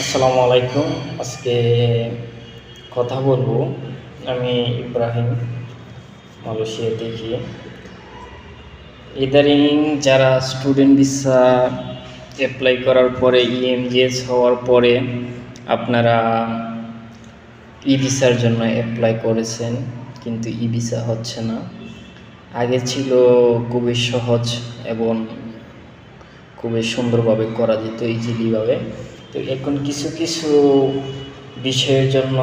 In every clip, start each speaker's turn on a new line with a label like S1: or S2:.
S1: আসসালামু আলাইকুম। আজকে কথা বলবো। আমি ইব্রাহিম, মালয়েশিয়া থেকে। ইদানিং যারা স্টুডেন্ট ভিসা অ্যাপ্লাই করার পরে ইএমজিএস হওয়ার পরে আপনারা ই ভিসার জন্য অ্যাপ্লাই করেছেন, কিন্তু ই ভিসা হচ্ছে না। আগে ছিল খুবই সহজ এবং খুবই সুন্দরভাবে করা যেত, ইজিলিভাবে। তো এখন কিছু কিছু বিষয়ের জন্য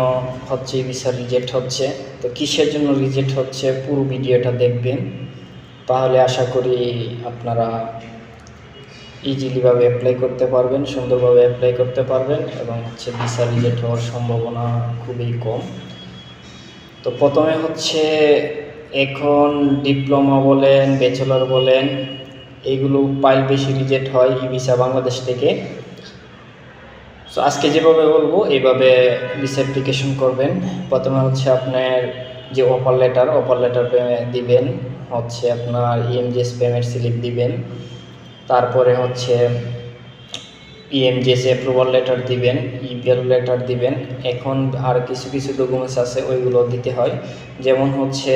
S1: হচ্ছে ভিসা রিজেক্ট হচ্ছে। তো কিসের জন্য রিজেক্ট হচ্ছে পুরো ভিডিওটা দেখবেন, তাহলে আশা করি আপনারা ইজিলিভাবে অ্যাপ্লাই করতে পারবেন, সুন্দরভাবে অ্যাপ্লাই করতে পারবেন এবং হচ্ছে ভিসা রিজেক্ট হওয়ার সম্ভাবনা খুবই কম। তো প্রথমে হচ্ছে এখন ডিপ্লোমা বলেন, ব্যাচেলর বলেন, এইগুলো ফাইল বেশি রিজেক্ট হয় ই ভিসা বাংলাদেশ থেকে। সো আজকে যেভাবে বলবো এইভাবে ভিসা অ্যাপ্লিকেশন করবেন। প্রথমে হচ্ছে আপনার যে অফার লেটার দিবেন, হচ্ছে আপনার ইএমজিএস পেমেন্ট স্লিপ দিবেন, তারপরে হচ্ছে ইএমজিএস অ্যাপ্রুভাল লেটার দিবেন, ইপিএল লেটার দিবেন। এখন আর কিছু কিছু ডকুমেন্টস আছে, ওইগুলো দিতে হয়। যেমন হচ্ছে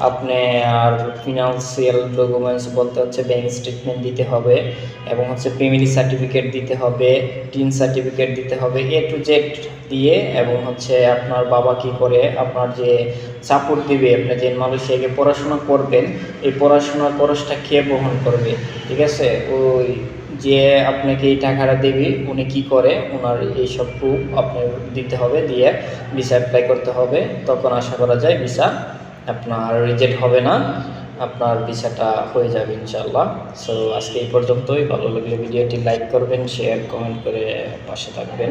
S1: আপনার ফিনান্সিয়াল ডকুমেন্টস বলতে হচ্ছে ব্যাঙ্ক স্টেটমেন্ট দিতে হবে, এবং হচ্ছে ফ্যামিলি সার্টিফিকেট দিতে হবে, টিন সার্টিফিকেট দিতে হবে, টু জেড দিয়ে। এবং হচ্ছে আপনার বাবা কী করে, আপনার যে সাপোর্ট দিবে, আপনি যে মালয়েশিয়াকে পড়াশোনা করবেন, এই পড়াশোনার খরচটা কে বহন করবে, ঠিক আছে? ওই যে আপনাকে এই টাকাটা দেবে, উনি কি করে, ওনার এইসব প্রুফ আপনি দিতে হবে, দিয়ে ভিসা অ্যাপ্লাই করতে হবে। তখন আশা করা যায় ভিসা আপনার রিজেক্ট হবে না, আপনার ভিসাটা হয়ে যাবে ইনশাআল্লাহ। সো আজকে এই পর্যন্তই। ভালো লাগলে ভিডিওটি লাইক করবেন, শেয়ার, কমেন্ট করে পাশে থাকবেন।